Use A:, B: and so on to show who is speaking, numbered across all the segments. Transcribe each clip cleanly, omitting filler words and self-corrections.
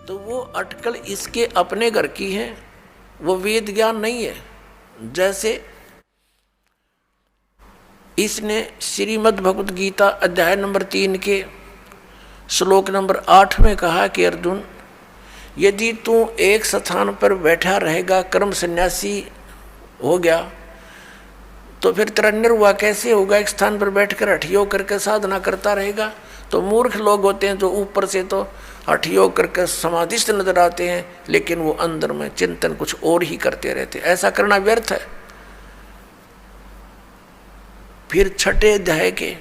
A: तो वो अटकल इसके अपने घर की है, वो वेद ज्ञान नहीं है। जैसे इसने श्रीमद् भगवत गीता अध्याय नंबर 3 के श्लोक नंबर 8 में कहा कि अर्जुन, यदि तू एक स्थान पर बैठा रहेगा, कर्म सन्यासी हो गया, तो फिर तेरा निर्वाह कैसे होगा? एक स्थान पर बैठकर हठ योग करके साधना करता रहेगा। तो मूर्ख लोग होते हैं जो ऊपर से तो हठ योग करके समाधिस्थ नजर आते हैं, लेकिन वो अंदर में चिंतन कुछ और ही करते रहते। ऐसा करना व्यर्थ है। फिर छठे अध्याय के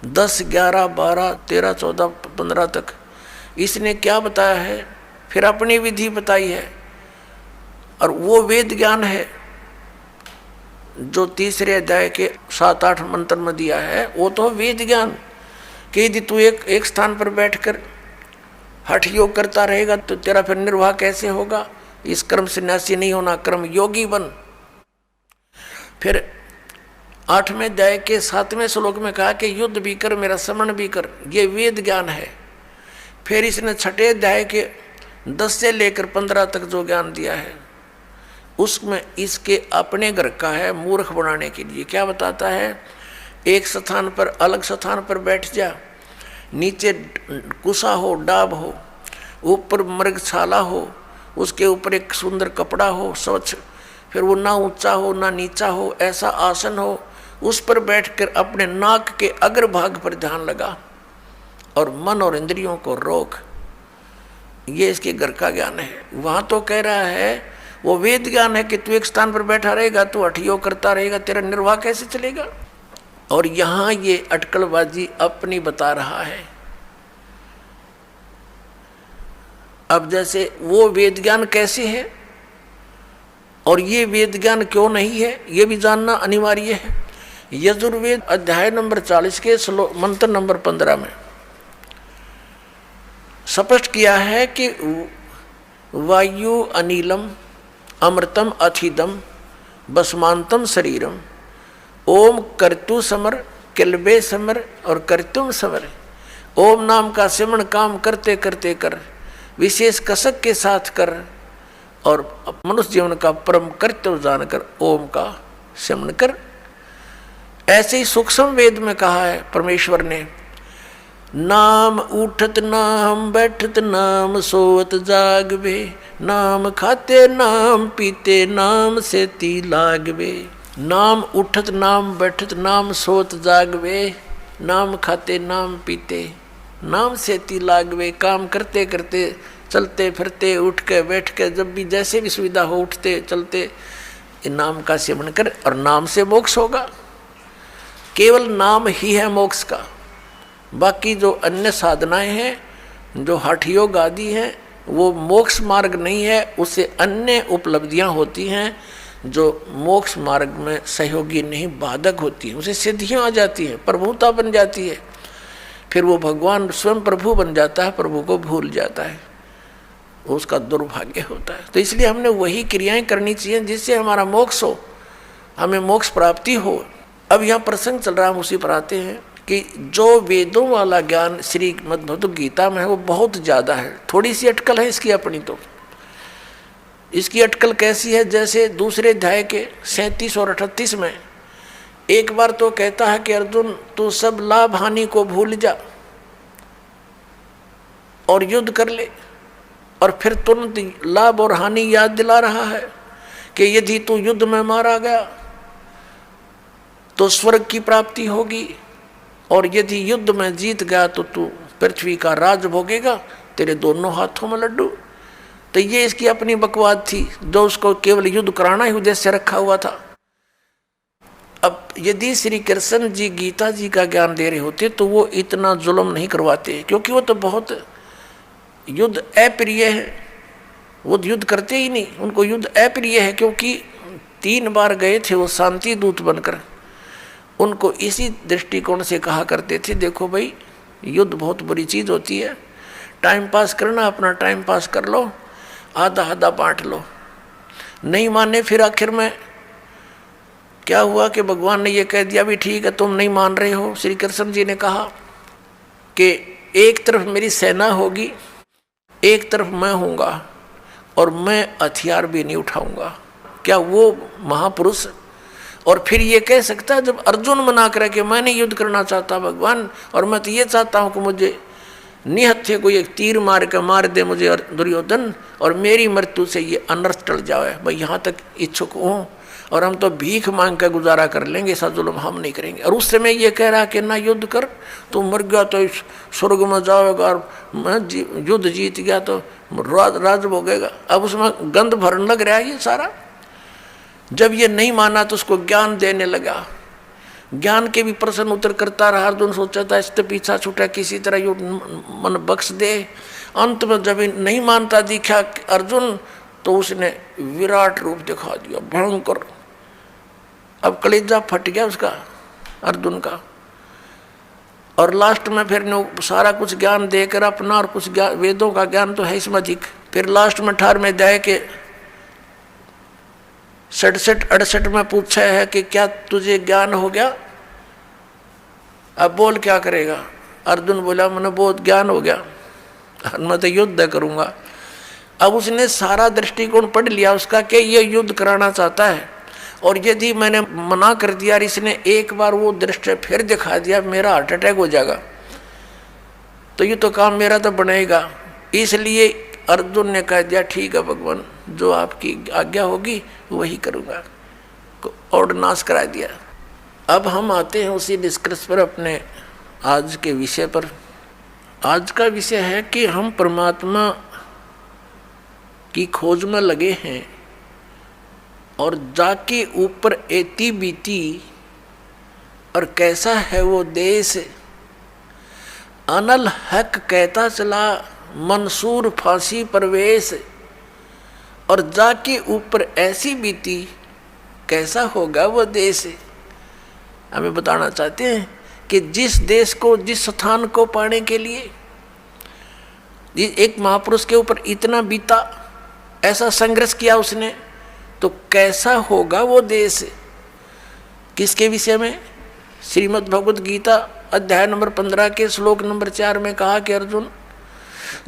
A: 10, 11, 12, 13, 14, 15 तक इसने क्या बताया है? फिर अपनी विधि बताई है। और वो वेद ज्ञान है जो तीसरे अध्याय के 7, 8 मंत्र में दिया है। वो तो वेद ज्ञान कि यदि तू एक स्थान पर बैठकर हठ योग करता रहेगा तो तेरा फिर निर्वाह कैसे होगा? इस कर्म सन्यासी नहीं होना, कर्म योगी बन। फिर 8वें अध्याय के 7वें श्लोक में कहा कि युद्ध भी कर, मेरा स्मरण भी कर। ये वेद ज्ञान है। फिर इसने छठे अध्याय के 10 से लेकर 15 तक जो ज्ञान दिया है उसमें इसके अपने घर का है, मूर्ख बनाने के लिए। क्या बताता है? एक स्थान पर, अलग स्थान पर बैठ जा, नीचे कुसा हो, डाब हो, ऊपर मृगशाला हो, उसके ऊपर एक सुंदर कपड़ा हो स्वच्छ, फिर वो ना ऊंचा हो ना नीचा हो, ऐसा आसन हो, उस पर बैठकर अपने नाक के अग्रभाग पर ध्यान लगा और मन और इंद्रियों को रोक। ये इसके घर का ज्ञान है। वहाँ तो कह रहा है वो वेद ज्ञान है कि तू एक स्थान पर बैठा रहेगा, तू हठ योग करता रहेगा, तेरा निर्वाह कैसे चलेगा? और यहाँ ये अटकलबाजी अपनी बता रहा है। अब जैसे वो वेद ज्ञान कैसे है और ये वेद ज्ञान क्यों नहीं है, ये भी जानना अनिवार्य है। यजुर्वेद अध्याय नंबर 40 के मंत्र नंबर 15 में स्पष्ट किया है कि वायु अनिलम अमृतम अथिदम भस्मांतम शरीरम ओम कर्तु समर किलबे समर और कर्तुम समर। ओम नाम का सिमरण काम करते करते कर, विशेष कसक के साथ कर और मनुष्य जीवन का परम कर्तव्य जानकर ओम का सिमरण कर। ऐसे ही सूक्ष्म वेद में कहा है परमेश्वर ने, नाम उठत नाम बैठत नाम सोवत जागवे, नाम खाते नाम पीते नाम सेती लागवे। नाम उठत नाम बैठत नाम सोत जागवे, नाम खाते नाम पीते नाम सेती लागवे। काम करते करते, चलते फिरते, उठ के बैठ के, जब भी जैसे भी सुविधा हो, उठते चलते नाम का सेवन कर और नाम से मोक्ष होगा। केवल नाम ही है मोक्ष का। बाकी जो अन्य साधनाएं हैं, जो हठ योग आदि हैं, वो मोक्ष मार्ग नहीं है। उससे अन्य उपलब्धियां होती हैं जो मोक्ष मार्ग में सहयोगी नहीं, बाधक होती हैं। उसे सिद्धियां आ जाती हैं, प्रभुता बन जाती है। फिर वो भगवान स्वयं प्रभु बन जाता है, प्रभु को भूल जाता है, उसका दुर्भाग्य होता है। तो इसलिए हमने वही क्रियाएं करनी चाहिए जिससे हमारा मोक्ष हो, हमें मोक्ष प्राप्ति हो। अब यहाँ प्रसंग चल रहा है, हम उसी पर आते हैं कि जो वेदों वाला ज्ञान श्रीमद् भगवत गीता में है वो बहुत ज़्यादा है। थोड़ी सी अटकल है इसकी अपनी। तो इसकी अटकल कैसी है? जैसे दूसरे अध्याय के 37 और 38 में एक बार तो कहता है कि अर्जुन, तू सब लाभ हानि को भूल जा और युद्ध कर ले। और फिर तुरंत लाभ और हानि याद दिला रहा है कि यदि तू युद्ध में मारा गया तो स्वर्ग की प्राप्ति होगी, और यदि युद्ध में जीत गया तो तू पृथ्वी का राज भोगेगा, तेरे दोनों हाथों में लड्डू। तो ये इसकी अपनी बकवाद थी, जो उसको केवल युद्ध कराना ही उद्देश्य रखा हुआ था। अब यदि श्री कृष्ण जी गीता जी का ज्ञान दे रहे होते तो वो इतना जुल्म नहीं करवाते, क्योंकि वो तो बहुत युद्ध अप्रिय है, वो युद्ध करते ही नहीं। उनको युद्ध अप्रिय है क्योंकि 3 बार गए थे वो शांति दूत बनकर। उनको इसी दृष्टिकोण से कहा करते थे, देखो भाई युद्ध बहुत बुरी चीज़ होती है, टाइम पास करना, अपना टाइम पास कर लो, आधा आधा बांट लो। नहीं माने, फिर आखिर में क्या हुआ कि भगवान ने ये कह दिया, भी ठीक है तुम नहीं मान रहे हो। श्री कृष्ण जी ने कहा कि एक तरफ मेरी सेना होगी एक तरफ मैं हूँगा और मैं हथियार भी नहीं उठाऊंगा, क्या वो महापुरुष? और फिर ये कह सकता है, जब अर्जुन मना करे कि मैं नहीं युद्ध करना चाहता भगवान, और मैं तो ये चाहता हूँ कि मुझे निहत्थे को एक तीर मार के मार दे मुझे दुर्योधन, और मेरी मृत्यु से ये अनर्थ टल जाए, मैं यहाँ तक इच्छुक हूँ, और हम तो भीख मांग कर गुजारा कर लेंगे, ऐसा जुल्म हम नहीं करेंगे। और उस समय ये कह रहा कि ना युद्ध कर, तू मर गया तो स्वर्ग में जाएगा, और मैं युद्ध जीत गया तो राज भोगेगा। अब उसमें गंध भरने लग रहा है ये सारा। जब ये नहीं माना तो उसको ज्ञान देने लगा, ज्ञान के भी प्रश्न उत्तर करता रहा। अर्जुन सोचा था इससे पीछा छूटा, किसी तरह यो मन बख्श दे। अंत में जब नहीं मानता दिखा अर्जुन, तो उसने विराट रूप दिखा दिया, भयंकर। अब कलेजा फट गया उसका, अर्जुन का। और लास्ट में फिर ने सारा कुछ ज्ञान देकर अपना, और कुछ वेदों का ज्ञान तो है इसमें अधिक। फिर लास्ट में 18 अध्याय के 67-68 में पूछा है कि क्या तुझे ज्ञान हो गया, अब बोल क्या करेगा? अर्जुन बोला मैंने बहुत ज्ञान हो गया, मैं तो युद्ध करूंगा। अब उसने सारा दृष्टिकोण पढ़ लिया उसका कि ये युद्ध कराना चाहता है, और यदि मैंने मना कर दिया और इसने एक बार वो दृष्टि फिर दिखा दिया, मेरा हार्ट अटैक हो जाएगा, तो ये तो काम मेरा तो बनेगा। इसलिए अर्जुन ने कह दिया ठीक है भगवान, जो आपकी आज्ञा होगी वही करूँगा, और नाश करा दिया। अब हम आते हैं उसी निष्कर्ष पर, अपने आज के विषय पर। आज का विषय है कि हम परमात्मा की खोज में लगे हैं, और जाके ऊपर एती बीती, और कैसा है वो देश, अनल हक कहता चला मंसूर फांसी परवेश, और जाके ऊपर ऐसी बीती, कैसा होगा वो देश। हमें बताना चाहते हैं कि जिस देश को, जिस स्थान को पाने के लिए एक महापुरुष के ऊपर इतना बीता, ऐसा संघर्ष किया उसने, तो कैसा होगा वो देश। किसके विषय में? श्रीमद् भगवद गीता अध्याय नंबर 15 के श्लोक नंबर 4 में कहा कि अर्जुन,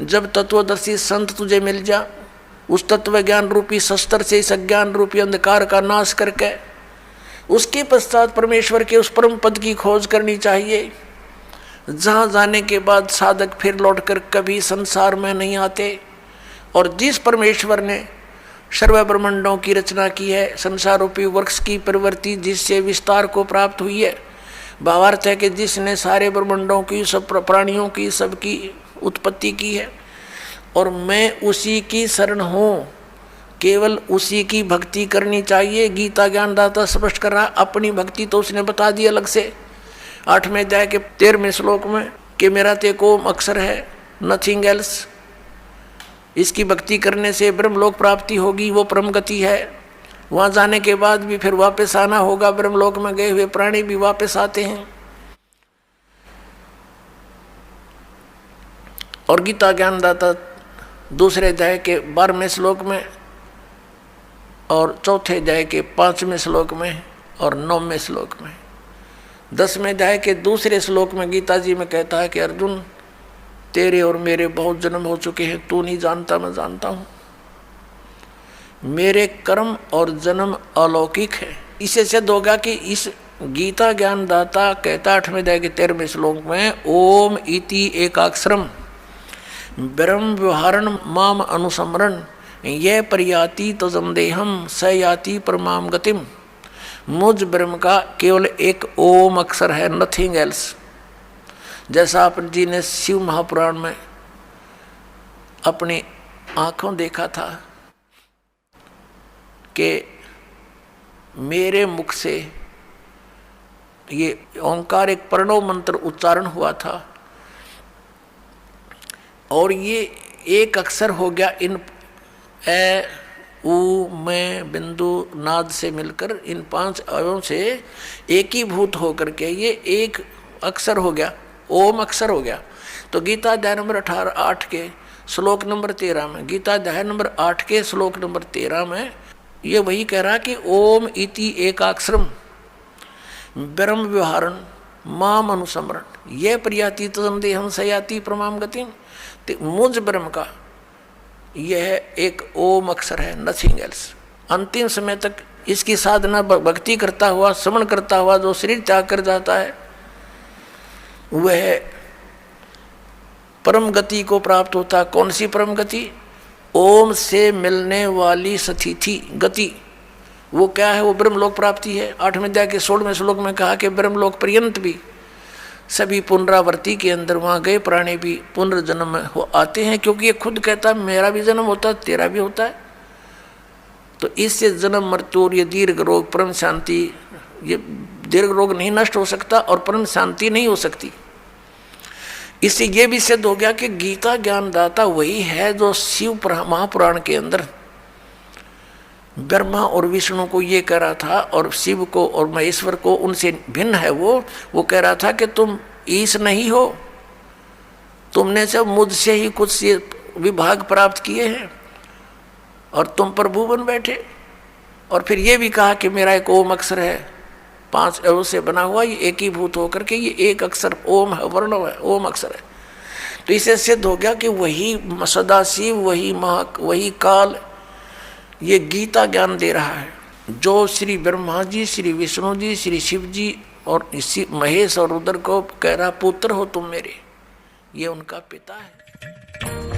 A: जब तत्वदर्शी संत तुझे मिल जा, उस तत्व ज्ञान रूपी शस्त्र से इस अज्ञान रूपी अंधकार का नाश करके उसके पश्चात परमेश्वर के उस परम पद की खोज करनी चाहिए, जहाँ जाने के बाद साधक फिर लौटकर कभी संसार में नहीं आते। और जिस परमेश्वर ने सर्व ब्रह्मांडों की रचना की है, संसार रूपी वृक्ष की प्रवृत्ति जिससे विस्तार को प्राप्त हुई है, भावार्थ है कि जिसने सारे ब्रह्मांडों की, सब प्राणियों की, सबकी उत्पत्ति की है, और मैं उसी की शरण हूँ, केवल उसी की भक्ति करनी चाहिए। गीता ज्ञानदाता स्पष्ट कर रहा, अपनी भक्ति तो उसने बता दी अलग से 8वें अध्याय के 13वें श्लोक में कि मेरा ते कोम अक्षर है, नथिंग एल्स। इसकी भक्ति करने से ब्रह्मलोक प्राप्ति होगी, वो परम गति है। वहाँ जाने के बाद भी फिर वापस आना होगा, ब्रह्मलोक में गए हुए प्राणी भी वापस आते हैं। और गीता ज्ञानदाता 2 अध्याय के 12वें श्लोक में, और 4 अध्याय के 5वें श्लोक में, और 9वें श्लोक में, 10वें अध्याय के 2 श्लोक में गीता जी में कहता है कि अर्जुन, तेरे और मेरे बहुत जन्म हो चुके हैं, तू नहीं जानता, मैं जानता हूँ। मेरे कर्म और जन्म अलौकिक है। इससे सिद्ध होगा कि इस गीता ज्ञानदाता कहता 8वें अध्याय के 13वें श्लोक में, ओम इति एकाक्षरम ब्रह्म व्यवहारण माम अनुसमरण ये प्रयाति तजम देहम स याति परमाम गतिम। मुझ ब्रह्म का केवल एक ओम अक्षर है, नथिंग एल्स। जैसा आप जी ने शिव महापुराण में अपनी आंखों देखा था कि मेरे मुख से ये ओंकार एक प्रणव मंत्र उच्चारण हुआ था, और ये एक अक्षर हो गया इन ए उ में बिंदु नाद से मिलकर इन 5 अवयवों से एकीभूत होकर के ये एक अक्षर हो गया, ओम अक्षर हो गया। तो गीता अध्याय नंबर 8 के श्लोक नंबर 13 में, गीता अध्याय नंबर 8 के श्लोक नंबर 13 में ये वही कह रहा कि ओम इति एकाक्षरम ब्रह्म व्यवहारण माम अनुसमरण ये प्रयाति तदम देहम सयाति प्रमाम गतिम। मुझ ब्रह्म का यह एक ओम अक्षर है, नथिंग एल्स। अंतिम समय तक इसकी साधना भक्ति करता हुआ, श्रवण करता हुआ जो शरीर त्याग कर जाता है वह परम गति को प्राप्त होता है। कौन सी परम गति? ओम से मिलने वाली स्थिति गति। वो क्या है? वो ब्रह्मलोक प्राप्ति है। 8वें अध्याय के 16वें श्लोक में कहा कि ब्रह्मलोक पर्यंत भी सभी पुनरावृत्ति के अंदर वहाँ गए प्राणी भी पुनर्जन्म हो आते हैं, क्योंकि ये खुद कहता है मेरा भी जन्म होता है, तेरा भी होता है। तो इससे जन्म मृत्यु और ये दीर्घ रोग परम शांति, ये दीर्घ रोग नहीं नष्ट हो सकता और परम शांति नहीं हो सकती। इससे ये भी सिद्ध हो गया कि गीता ज्ञानदाता वही है जो शिव महापुराण के अंदर ब्रह्मा और विष्णु को ये कह रहा था, और शिव को और महेश्वर को उनसे भिन्न है। वो कह रहा था कि तुम ईश नहीं हो, तुमने सब मुझसे ही कुछ ये विभाग प्राप्त किए हैं और तुम प्रभु बन बैठे। और फिर ये भी कहा कि मेरा एक ओम अक्षर है, 5 अणु से बना हुआ, ये एकीभूत होकर के ये एक अक्षर ओम है, वर्ण है, ओम अक्षर है। तो इससे सिद्ध हो गया कि वही सदाशिव, वही काल ये गीता ज्ञान दे रहा है, जो श्री ब्रह्मा जी, श्री विष्णु जी, श्री शिव जी और इसी महेश और रुद्र को कह रहा पुत्र हो तुम मेरे, ये उनका पिता है।